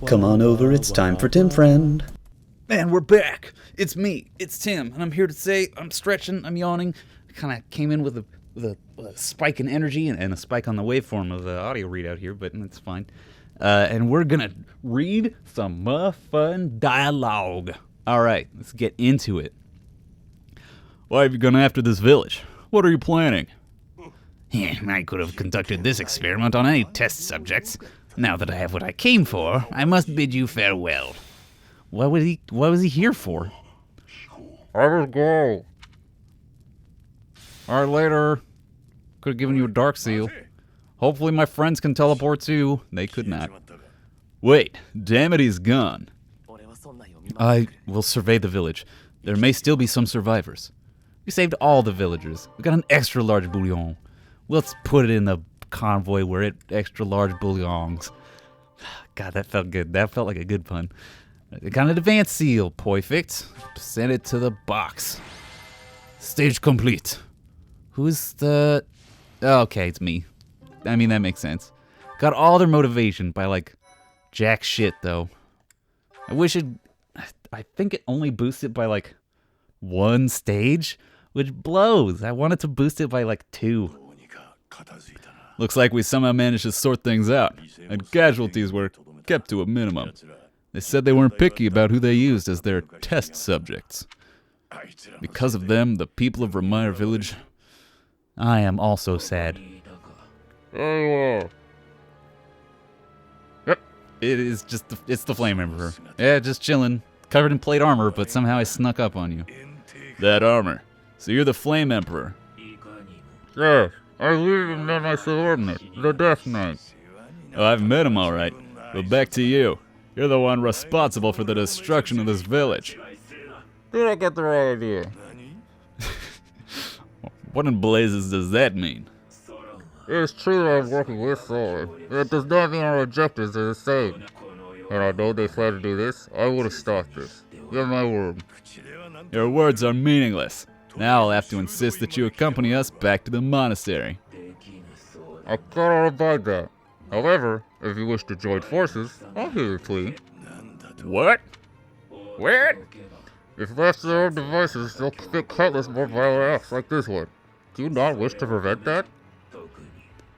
Come on over, it's time for Tim Friend. Man, we're back. It's me. It's Tim, and I'm here to say I'm stretching. I'm yawning. I kind of came in with a spike in energy and a spike on the waveform of the audio readout here, but it's fine. And we're gonna read some fun dialogue. All right, let's get into it. Why have you gone after this village? What are you planning? I could have conducted this experiment on any test subjects. Now that I have what I came for, I must bid you farewell. What was he here for? I will go. Alright, later. Could have given you a dark seal. Hopefully my friends can teleport too. They could not. Wait, damn it, he's gone. I will survey the village. There may still be some survivors. We saved all the villagers. We got an extra large bouillon. Let's put it in the convoy where it extra large bouillons. God, that felt good. That felt like a good pun. I got an advance seal, perfect. Send it to the box. Stage complete. Who's the... Oh, okay, it's me. I mean, that makes sense. Got all their motivation by, like, jack shit, though. I wish it... I think it only boosted by, like, one stage, which blows. I wanted to boost it by, like, 2. Looks like we somehow managed to sort things out, and casualties were kept to a minimum. They said they weren't picky about who they used as their test subjects. Because of them, the people of Remire Village... I am also sad. Yep. It is just it's the Flame Emperor. Yeah, just chilling. Covered in plate armor, but somehow I snuck up on you. That armor. So you're the Flame Emperor. Yes, I believe him as my subordinate, the Death Knight. Oh, I've met him alright. But back to you. You're the one responsible for the destruction of this village. Did I get the right idea? What in blazes does that mean? It's true that I'm working with Sword. It does not mean our objectives are the same. And I know they plan to do this, I would have stopped this. You have my word. Your words are meaningless. Now I'll have to insist that you accompany us back to the monastery. I cannot abide that. However, if you wish to join forces, I'll hear your plea. What? What? If left to their own devices, they'll commit countless more violent acts like this one. Do you not wish to prevent that?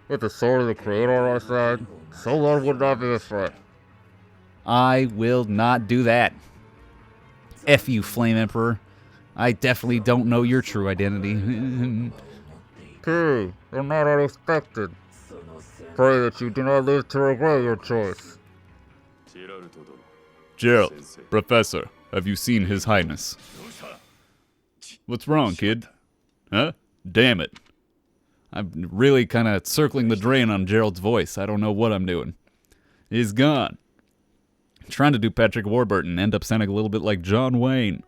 With the sword of the Creator on our side, so long would not be a threat. I will not do that. F you, Flame Emperor. I definitely don't know your true identity. They're not unexpected. Pray that you do not live to regret your choice. Gerald, Professor, have you seen His Highness? What's wrong, kid? Huh? Damn it. I'm really kind of circling the drain on Gerald's voice. I don't know what I'm doing. He's gone. I'm trying to do Patrick Warburton, end up sounding a little bit like John Wayne.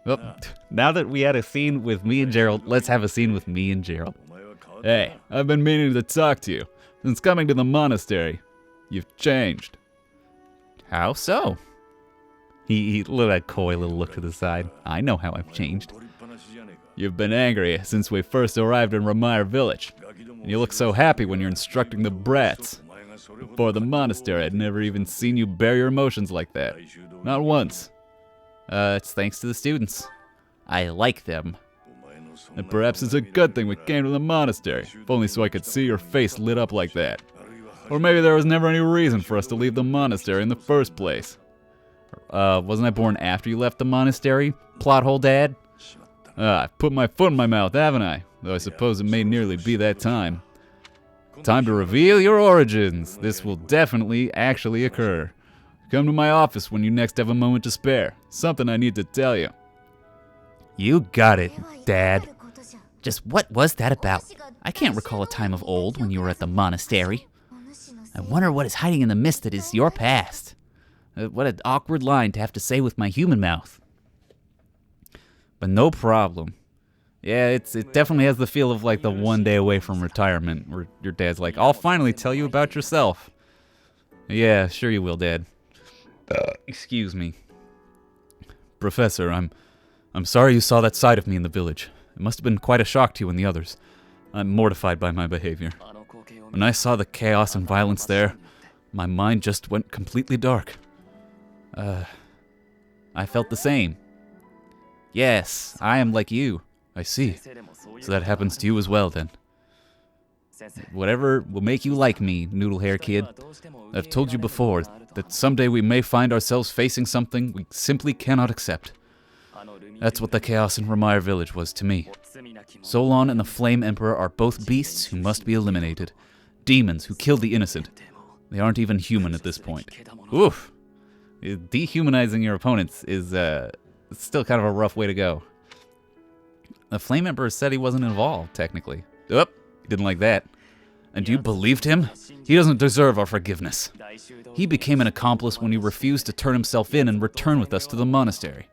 Well, now that we had a scene with me and Gerald, let's have a scene with me and Gerald. Hey, I've been meaning to talk to you. Since coming to the monastery, you've changed. How so? He let that coy little look to the side. I know how I've changed. You've been angry since we first arrived in Remire Village. And you look so happy when you're instructing the brats. Before the monastery, I'd never even seen you bear your emotions like that. Not once. It's thanks to the students. I like them. And perhaps it's a good thing we came to the monastery, if only so I could see your face lit up like that. Or maybe there was never any reason for us to leave the monastery in the first place. Wasn't I born after you left the monastery? Plot hole, Dad? I've put my foot in my mouth, haven't I? Though I suppose it may nearly be that time. Time to reveal your origins. This will definitely actually occur. Come to my office when you next have a moment to spare. Something I need to tell you. You got it, Dad. Just what was that about? I can't recall a time of old when you were at the monastery. I wonder what is hiding in the mist that is your past. What an awkward line to have to say with my human mouth. But no problem. Yeah, it definitely has the feel of like the one day away from retirement, where your dad's like, I'll finally tell you about yourself. Yeah, sure you will, Dad. Excuse me. Professor, I'm sorry you saw that side of me in the village. It must have been quite a shock to you and the others. I'm mortified by my behavior. When I saw the chaos and violence there, My mind just went completely dark. I felt the same. Yes, I am like you. I see. So that happens to you as well, then. Whatever will make you like me, noodle hair kid. I've told you before that someday we may find ourselves facing something we simply cannot accept. That's what the chaos in Ramire village was to me. Solon and the Flame Emperor are both beasts who must be eliminated. Demons who kill the innocent. They aren't even human at this point. Oof! Dehumanizing your opponents is still kind of a rough way to go. The Flame Emperor said he wasn't involved, technically. Oop! He didn't like that. And you believed him? He doesn't deserve our forgiveness. He became an accomplice when he refused to turn himself in and return with us to the monastery.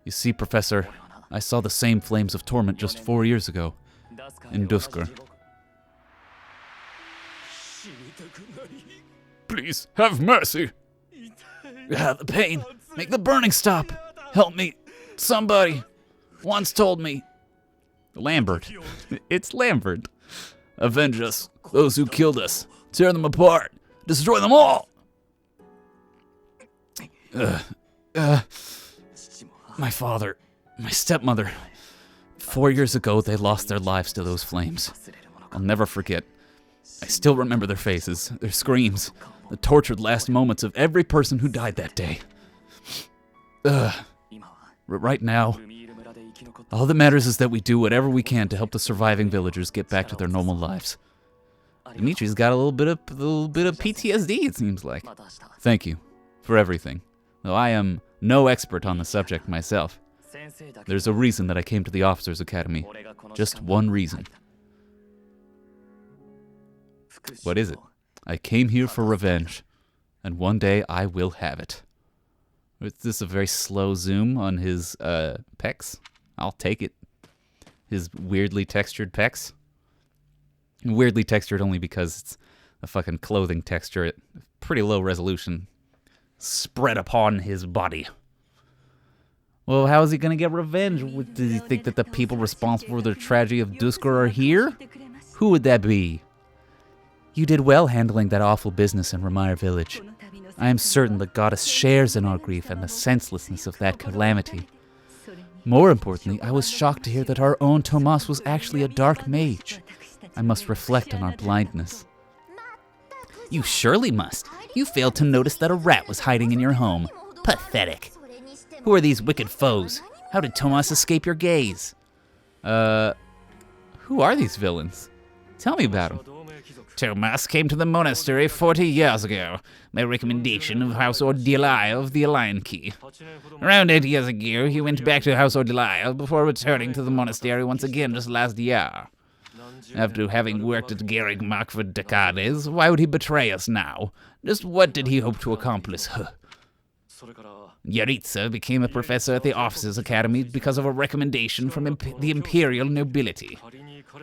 You see, Professor, I saw the same flames of torment just 4 years ago, in Dusker. Please, have mercy! The pain! Make the burning stop! Help me! Somebody! Once told me. Lambert. It's Lambert. Avenge us, those who killed us. Tear them apart. Destroy them all! My father, my stepmother. 4 years ago, they lost their lives to those flames. I'll never forget. I still remember their faces, their screams, the tortured last moments of every person who died that day. Right now, all that matters is that we do whatever we can to help the surviving villagers get back to their normal lives. Dimitri's got a little bit of PTSD, it seems like. Thank you for everything, though I am no expert on the subject myself. There's a reason that I came to the Officers' Academy. Just one reason. What is it? I came here for revenge, and one day I will have it. Is this a very slow zoom on his pecs? I'll take it. His weirdly textured pecs. Weirdly textured only because it's a fucking clothing texture at pretty low resolution spread upon his body. Well, how is he going to get revenge? Does he think that the people responsible for the tragedy of Dusker are here? Who would that be? You did well handling that awful business in Ramire village. I am certain the goddess shares in our grief and the senselessness of that calamity. More importantly, I was shocked to hear that our own Tomas was actually a dark mage. I must reflect on our blindness. You surely must. You failed to notice that a rat was hiding in your home. Pathetic. Who are these wicked foes? How did Tomas escape your gaze? Who are these villains? Tell me about them. Tomas came to the monastery 40 years ago, by recommendation of House Ordilai of the Alliance Key. Around 8 years ago, he went back to House Ordilai before returning to the monastery once again just last year. After having worked at Garrigmark for decades, why would he betray us now? Just what did he hope to accomplish? Yaritsa became a professor at the Officers' Academy because of a recommendation from the imperial nobility.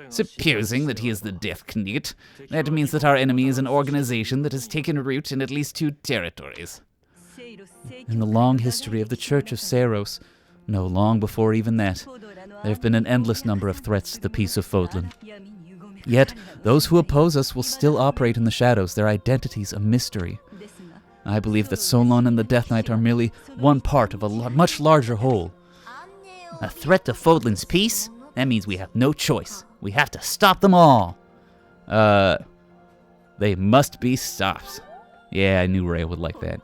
Supposing that he is the Death Knight, that means that our enemy is an organization that has taken root in at least 2 territories. In the long history of the Church of Seros, no, long before even that, there have been an endless number of threats to the peace of Fodlan. Yet, those who oppose us will still operate in the shadows, their identities a mystery. I believe that Solon and the Death Knight are merely one part of a much larger whole. A threat to Fodlan's peace? That means we have no choice. We have to stop them all. They must be stopped. Yeah, I knew Ray would like that.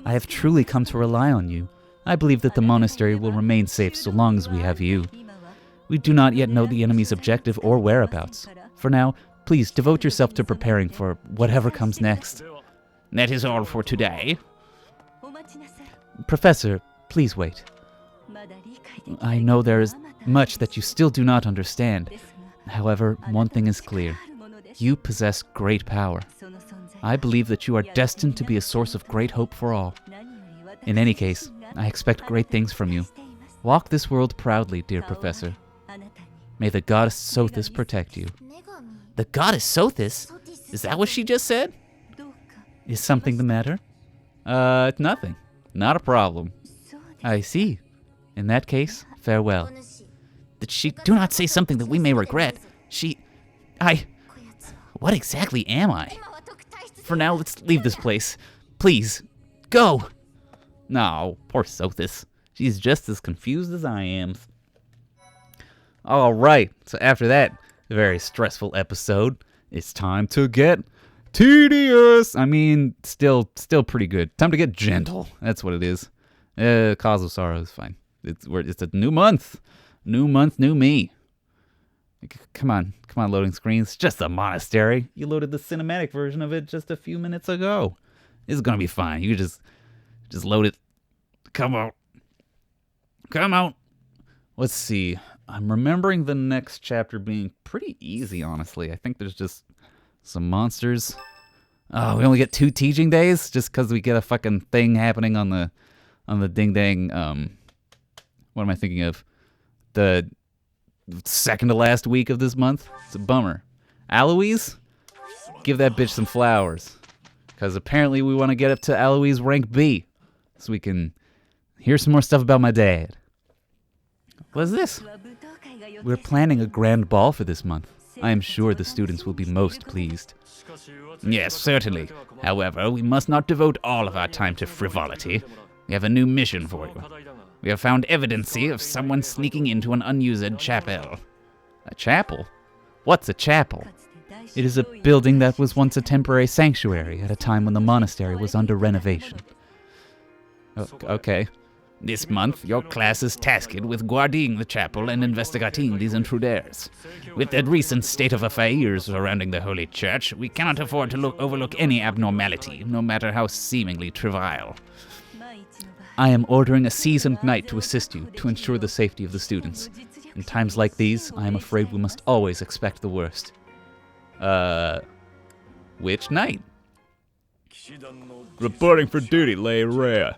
I have truly come to rely on you. I believe that the monastery will remain safe so long as we have you. We do not yet know the enemy's objective or whereabouts. For now, please devote yourself to preparing for whatever comes next. That is all for today. Professor, please wait. I know there is much that you still do not understand. However, one thing is clear. You possess great power. I believe that you are destined to be a source of great hope for all. In any case, I expect great things from you. Walk this world proudly, dear Professor. May the goddess Sothis protect you. The goddess Sothis? Is that what she just said? Is something the matter? Nothing. Not a problem. I see. In that case, farewell. Did she do not say something that we may regret? What exactly am I? For now, let's leave this place. Please, go! No, poor Sothis. She's just as confused as I am. Alright, so after that very stressful episode, it's time to get tedious. I mean, still pretty good. Time to get gentle. That's what it is. Cause of sorrow is fine. It's a new month. New month, new me. Come on, loading screens. It's just a monastery. You loaded the cinematic version of it just a few minutes ago. It's gonna be fine. You just load it. Come out. Let's see. I'm remembering the next chapter being pretty easy, honestly. I think there's just some monsters. Oh, we only get 2 teaching days just because we get a fucking thing happening on the ding-dang, what am I thinking of? The second to last week of this month? It's a bummer. Aloise? Give that bitch some flowers. Because apparently we want to get up to Aloise rank B. So we can hear some more stuff about my dad. What is this? We're planning a grand ball for this month. I am sure the students will be most pleased. Yes, certainly. However, we must not devote all of our time to frivolity. We have a new mission for you. We have found evidence of someone sneaking into an unused chapel. A chapel? What's a chapel? It is a building that was once a temporary sanctuary at a time when the monastery was under renovation. Okay. This month, your class is tasked with guarding the chapel and investigating these intruders. With the recent state of affairs surrounding the Holy Church, we cannot afford to overlook any abnormality, no matter how seemingly trivial. I am ordering a seasoned knight to assist you to ensure the safety of the students. In times like these, I am afraid we must always expect the worst. Which knight? Reporting for duty, Lay Rhea.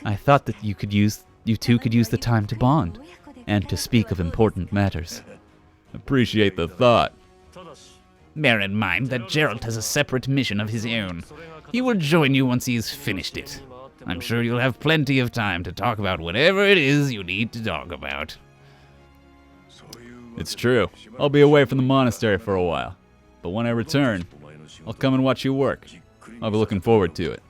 I thought that you two could use the time to bond, and to speak of important matters. Appreciate the thought. Bear in mind that Gerald has a separate mission of his own. He will join you once he's finished it. I'm sure you'll have plenty of time to talk about whatever it is you need to talk about. It's true. I'll be away from the monastery for a while. But when I return, I'll come and watch you work. I'll be looking forward to it.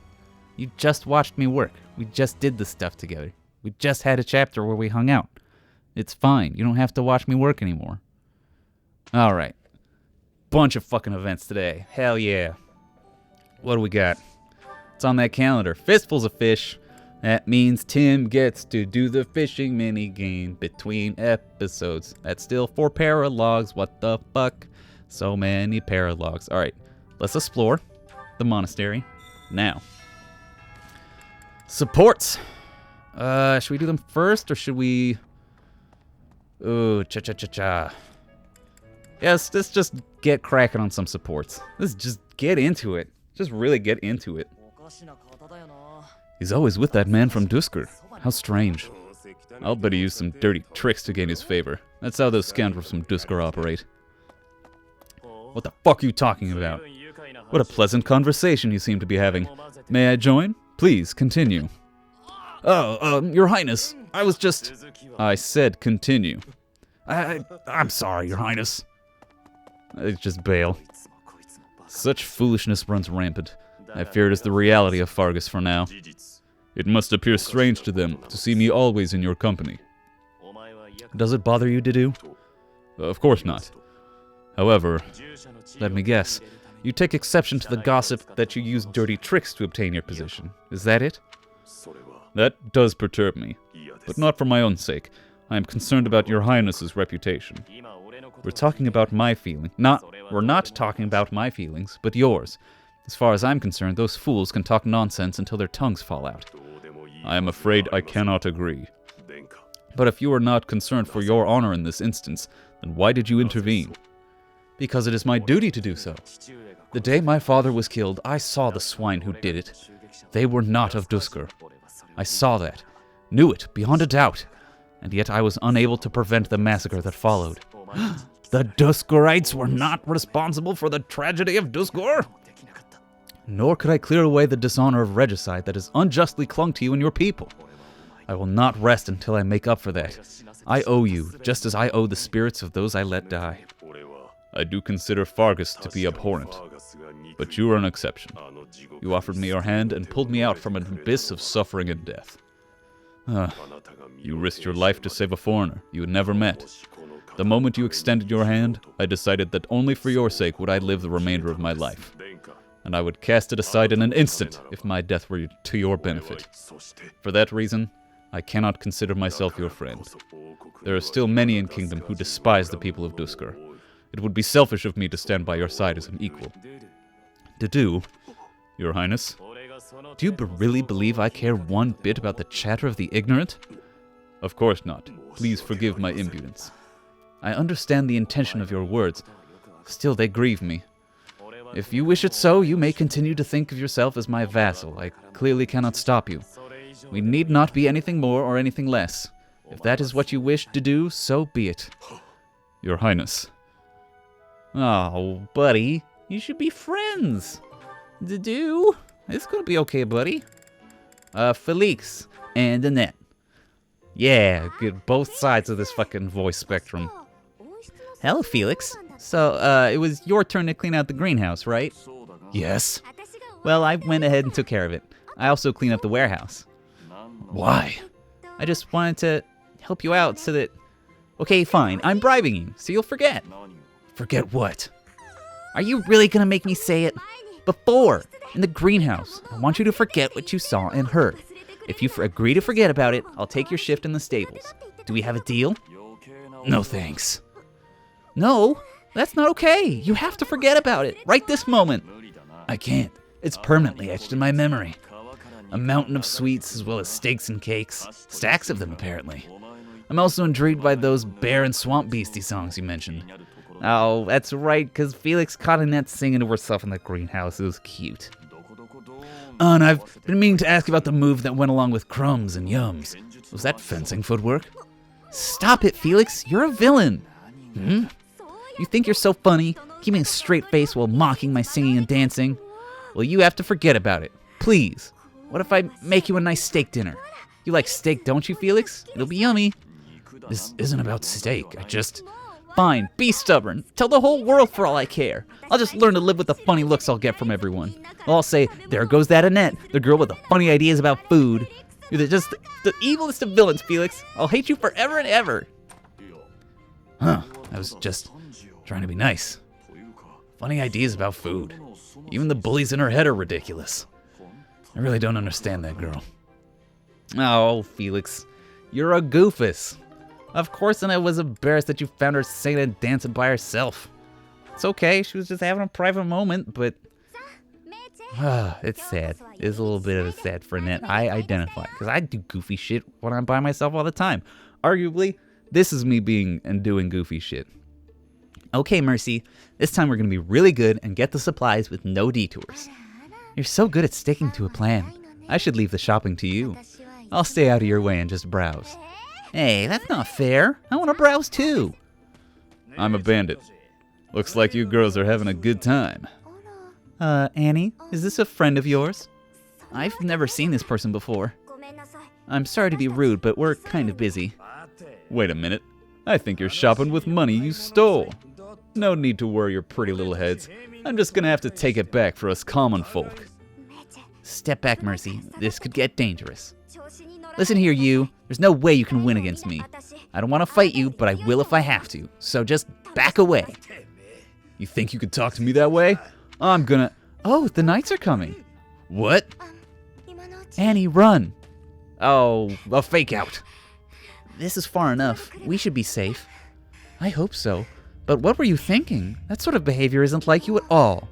You just watched me work. We just did this stuff together. We just had a chapter where we hung out. It's fine. You don't have to watch me work anymore. Alright. Bunch of fucking events today. Hell yeah. What do we got? It's on that calendar. Fistfuls of fish. That means Tim gets to do the fishing mini-game between episodes. That's still 4 paralogs. What the fuck? So many paralogs. Alright. Let's explore the monastery now. Supports. Should we do them first, or should we... Ooh, cha-cha-cha-cha. Yes, let's just get cracking on some supports. Let's just get into it. Just really get into it. He's always with that man from Dusker. How strange. I'll bet he used some dirty tricks to gain his favor. That's how those scoundrels from Dusker operate. What the fuck are you talking about? What a pleasant conversation you seem to be having. May I join? Please, continue. Oh, Your Highness, I was just... I said continue. I'm sorry, Your Highness. Just bail. Such foolishness runs rampant. I fear it is the reality of Fargus for now. It must appear strange to them to see me always in your company. Does it bother you, Didu? Of course not. However, let me guess. You take exception to the gossip that you use dirty tricks to obtain your position. Is that it? That does perturb me, but not for my own sake. I am concerned about your Highness's reputation. We're talking about my feelings. We're not talking about my feelings, but yours. As far as I'm concerned, those fools can talk nonsense until their tongues fall out. I am afraid I cannot agree. But if you are not concerned for your honor in this instance, then why did you intervene? Because it is my duty to do so. The day my father was killed, I saw the swine who did it. They were not of Dusker. I saw that, knew it beyond a doubt, and yet I was unable to prevent the massacre that followed. The Duskerites were not responsible for the tragedy of Dusker? Nor could I clear away the dishonor of regicide that has unjustly clung to you and your people. I will not rest until I make up for that. I owe you, just as I owe the spirits of those I let die. I do consider Fargus to be abhorrent. But you were an exception. You offered me your hand and pulled me out from an abyss of suffering and death. You risked your life to save a foreigner you had never met. The moment you extended your hand, I decided that only for your sake would I live the remainder of my life. And I would cast it aside in an instant if my death were to your benefit. For that reason, I cannot consider myself your friend. There are still many in Kingdom who despise the people of Duskar. It would be selfish of me to stand by your side as an equal. To do, Your Highness, do you really believe I care one bit about the chatter of the ignorant? Of course not. Please forgive my impudence. I understand the intention of your words. Still, they grieve me. If you wish it so, you may continue to think of yourself as my vassal. I clearly cannot stop you. We need not be anything more or anything less. If that is what you wish to do, so be it. Your Highness. Oh, buddy. You should be friends. Do? It's gonna be okay, buddy. Felix and Annette. Yeah, get both sides of this fucking voice spectrum. Hello, Felix. So, it was your turn to clean out the greenhouse, right? Yes. Well, I went ahead and took care of it. I also cleaned up the warehouse. Why? I just wanted to help you out so that... Okay, fine. I'm bribing you, so you'll forget. Forget what? Are you really gonna make me say it? Before, in the greenhouse, I want you to forget what you saw and heard. If you agree to forget about it, I'll take your shift in the stables. Do we have a deal? No thanks. No, that's not okay. You have to forget about it, right this moment. I can't. It's permanently etched in my memory. A mountain of sweets as well as steaks and cakes. Stacks of them, apparently. I'm also intrigued by those bear and swamp beastie songs you mentioned. Oh, that's right, because Felix caught Annette singing to herself in the greenhouse. It was cute. Oh, and I've been meaning to ask about the move that went along with crumbs and yums. Was that fencing footwork? Stop it, Felix. You're a villain. You think you're so funny, keeping a straight face while mocking my singing and dancing? Well, you have to forget about it. Please. What if I make you a nice steak dinner? You like steak, don't you, Felix? It'll be yummy. This isn't about steak. Fine, be stubborn. Tell the whole world for all I care. I'll just learn to live with the funny looks I'll get from everyone. I'll say, there goes that Annette, the girl with the funny ideas about food. You're just the evilest of villains, Felix. I'll hate you forever and ever. I was just trying to be nice. Funny ideas about food. Even the bullies in her head are ridiculous. I really don't understand that girl. Oh, Felix, you're a goofus. Of course, Annette was embarrassed that you found her singing and dancing by herself. It's okay, she was just having a private moment, but... it's sad. It's a little bit of a sad for Annette. I identify, because I do goofy shit when I'm by myself all the time. Arguably, this is me being and doing goofy shit. Okay, Marcy, this time we're going to be really good and get the supplies with no detours. You're so good at sticking to a plan. I should leave the shopping to you. I'll stay out of your way and just browse. Hey, that's not fair. I want to browse too. I'm a bandit. Looks like you girls are having a good time. Annie, is this a friend of yours? I've never seen this person before. I'm sorry to be rude, but we're kind of busy. Wait a minute. I think you're shopping with money you stole. No need to worry your pretty little heads. I'm just gonna have to take it back for us common folk. Step back, Marcy. This could get dangerous. Listen here, you. There's no way you can win against me. I don't want to fight you, but I will if I have to. So just back away. You think you could talk to me that way? I'm gonna... Oh, the knights are coming. What? Annie, run. Oh, a fake out. This is far enough. We should be safe. I hope so. But what were you thinking? That sort of behavior isn't like you at all.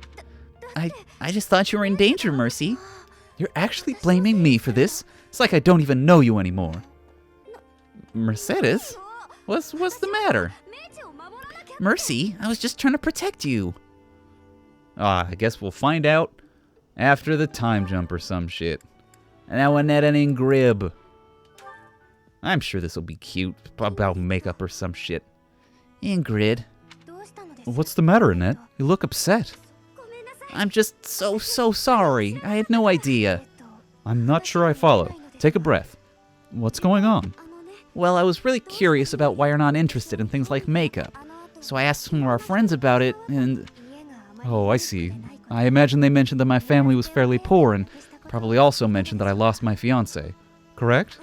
I just thought you were in danger, Marcy. You're actually blaming me for this? It's like I don't even know you anymore. Mercedes? What's the matter? Mercy, I was just trying to protect you. I guess we'll find out after the time jump or some shit. And now Annette and Ingrid. I'm sure this will be cute, about makeup or some shit. Ingrid. What's the matter, Annette? You look upset. I'm just so sorry. I had no idea. I'm not sure I follow. Take a breath. What's going on? Well, I was really curious about why you're not interested in things like makeup. So I asked some of our friends about it, and... Oh, I see. I imagine they mentioned that my family was fairly poor and probably also mentioned that I lost my fiancé. Correct?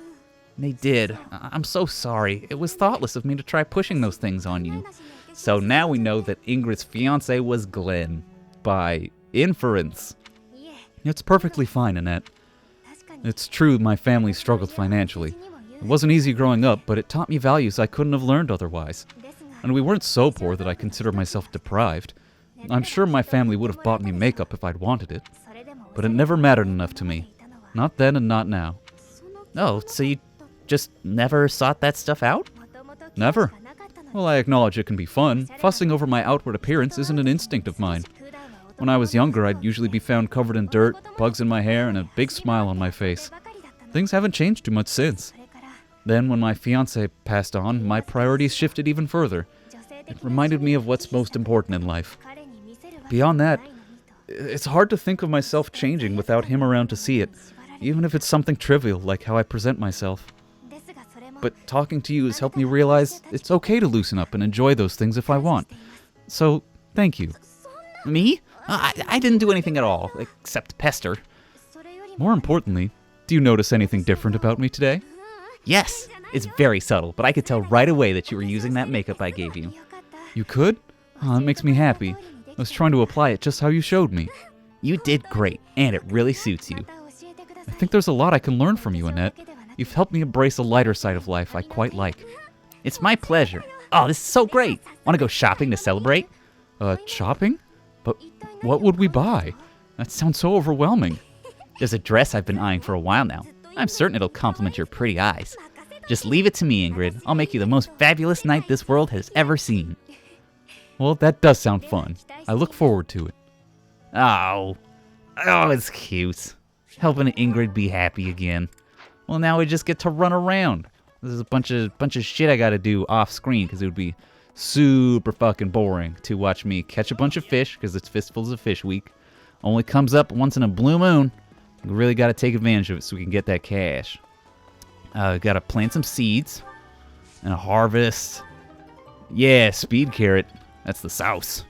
They did. I'm so sorry. It was thoughtless of me to try pushing those things on you. So now we know that Ingrid's fiancé was Glenn. By inference. It's perfectly fine, Annette. It's true my family struggled financially. It wasn't easy growing up, but it taught me values I couldn't have learned otherwise. And we weren't so poor that I consider myself deprived. I'm sure my family would have bought me makeup if I'd wanted it. But it never mattered enough to me. Not then and not now. Oh, so you just never sought that stuff out? Never. Well, I acknowledge it can be fun. Fussing over my outward appearance isn't an instinct of mine. When I was younger, I'd usually be found covered in dirt, bugs in my hair, and a big smile on my face. Things haven't changed too much since. Then, when my fiancé passed on, my priorities shifted even further. It reminded me of what's most important in life. Beyond that, it's hard to think of myself changing without him around to see it, even if it's something trivial like how I present myself. But talking to you has helped me realize it's okay to loosen up and enjoy those things if I want. So, thank you. Me? I didn't do anything at all, except pester. More importantly, do you notice anything different about me today? Yes, it's very subtle, but I could tell right away that you were using that makeup I gave you. You could? Oh, that makes me happy. I was trying to apply it just how you showed me. You did great, and it really suits you. I think there's a lot I can learn from you, Annette. You've helped me embrace a lighter side of life I quite like. It's my pleasure. Oh, this is so great. Want to go shopping to celebrate? Shopping? But what would we buy? That sounds so overwhelming. There's a dress I've been eyeing for a while now. I'm certain it'll compliment your pretty eyes. Just leave it to me, Ingrid. I'll make you the most fabulous night this world has ever seen. Well, that does sound fun. I look forward to it. Oh, it's cute. Helping Ingrid be happy again. Well, now we just get to run around. There's a bunch of shit I gotta do off screen because it would be super fucking boring to watch me catch a bunch of fish because it's Fistfuls of Fish week. Only comes up once in a blue moon. We really gotta take advantage of it so we can get that cash. Gotta plant some seeds and harvest. Yeah, speed carrot. That's the sauce.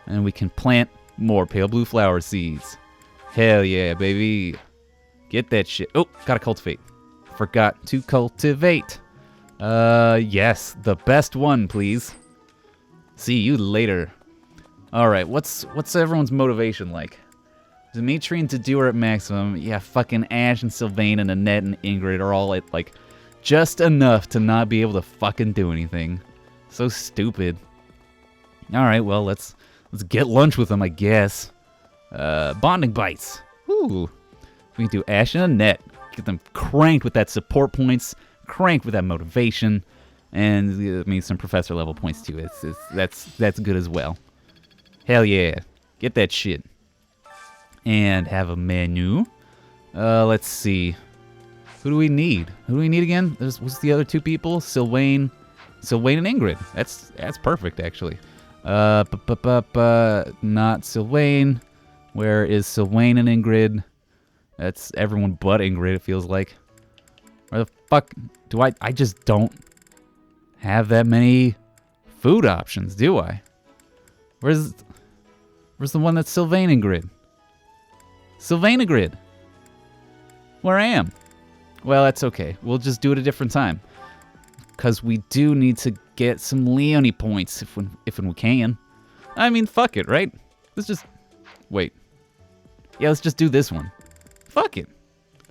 And we can plant more pale blue flower seeds. Hell yeah, baby. Get that shit. Oh, gotta cultivate. Forgot to cultivate. Yes, the best one, please. See you later. Alright, what's everyone's motivation like? Dimitri and Tadu are at maximum. Yeah, fucking Ash and Sylvain and Annette and Ingrid are all at, like, just enough to not be able to fucking do anything. So stupid. Alright, well, let's get lunch with them, I guess. Bonding bites. Woo. We can do Ash and Annette. Get them cranked with that support points, cranked with that motivation, and I mean some professor level points too. That's good as well. Hell yeah. Get that shit. And have a menu. Let's see. Who do we need? Who do we need again? What's the other two people? Sylvain and Ingrid. That's perfect actually. Not Sylvain. Where is Sylvain and Ingrid? That's everyone but Ingrid, it feels like. Where the fuck do I just don't have that many food options, do I? Where's the one that's Sylvain Ingrid? Sylvain Ingrid. Where I am. Well, that's okay. We'll just do it a different time. Because we do need to get some Leonie points if we can. I mean, fuck it, right? Let's just... Wait. Yeah, let's just do this one. Fuck it.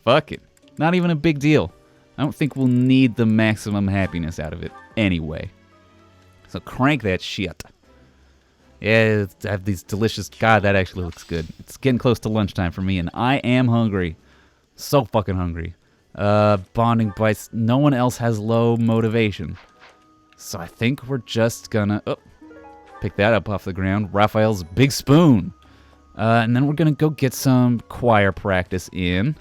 Fuck it. Not even a big deal. I don't think we'll need the maximum happiness out of it anyway. So crank that shit. Yeah, I have these delicious... God, that actually looks good. It's getting close to lunchtime for me, and I am hungry. So fucking hungry. Bonding bites. No one else has low motivation. So I think we're just gonna... Oh, pick that up off the ground. Raphael's big spoon. And then we're gonna go get some choir practice in.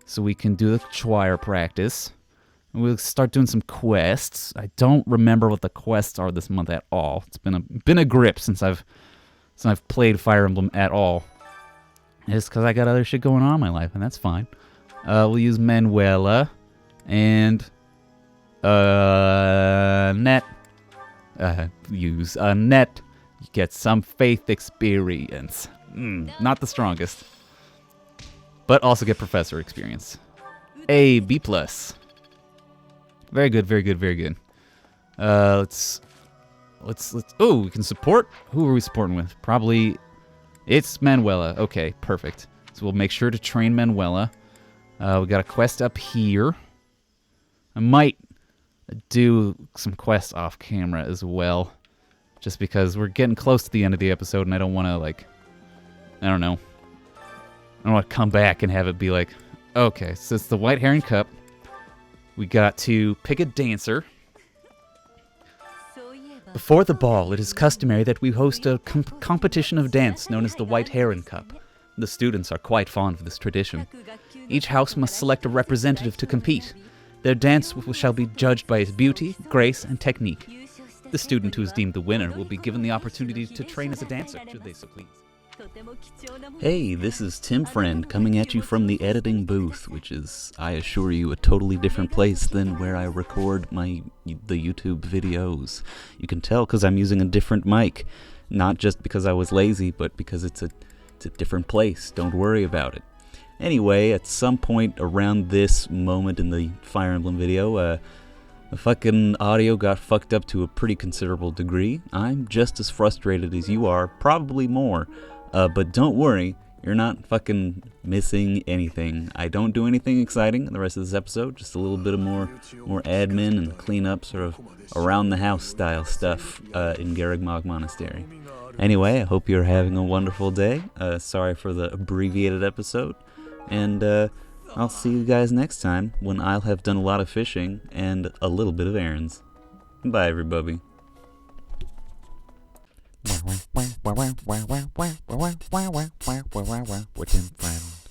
So we can do the choir practice. And we'll start doing some quests. I don't remember what the quests are this month at all. It's been a grip since I've played Fire Emblem at all. It's because I got other shit going on in my life, and that's fine. We'll use Manuela and Annette. Use Annette. You get some faith experience. Not the strongest. But also get professor experience. A B+. Very good, very good, very good. Let's. Oh, we can support. Who are we supporting with? Probably, it's Manuela. Okay, perfect. So we'll make sure to train Manuela. We got a quest up here. I might do some quests off camera as well, just because we're getting close to the end of the episode, and I don't want to I don't know. I don't want to come back and have it be like, okay, so it's the White Heron Cup. We got to pick a dancer. Before the ball, it is customary that we host a competition of dance known as the White Heron Cup. The students are quite fond of this tradition. Each house must select a representative to compete. Their dance shall be judged by its beauty, grace, and technique. The student who is deemed the winner will be given the opportunity to train as a dancer, should they so please. Hey, this is Tim Friend coming at you from the editing booth, which is, I assure you, a totally different place than where I record the YouTube videos. You can tell because I'm using a different mic, not just because I was lazy, but because it's a different place. Don't worry about it. Anyway, at some point around this moment in the Fire Emblem video, the fucking audio got fucked up to a pretty considerable degree. I'm just as frustrated as you are, probably more. But don't worry, you're not fucking missing anything. I don't do anything exciting in the rest of this episode, just a little bit of more admin and cleanup, sort of around the house style stuff in Garrigmog Monastery. Anyway, I hope you're having a wonderful day. Sorry for the abbreviated episode, and I'll see you guys next time when I'll have done a lot of fishing and a little bit of errands. Bye, everybody. With him friend.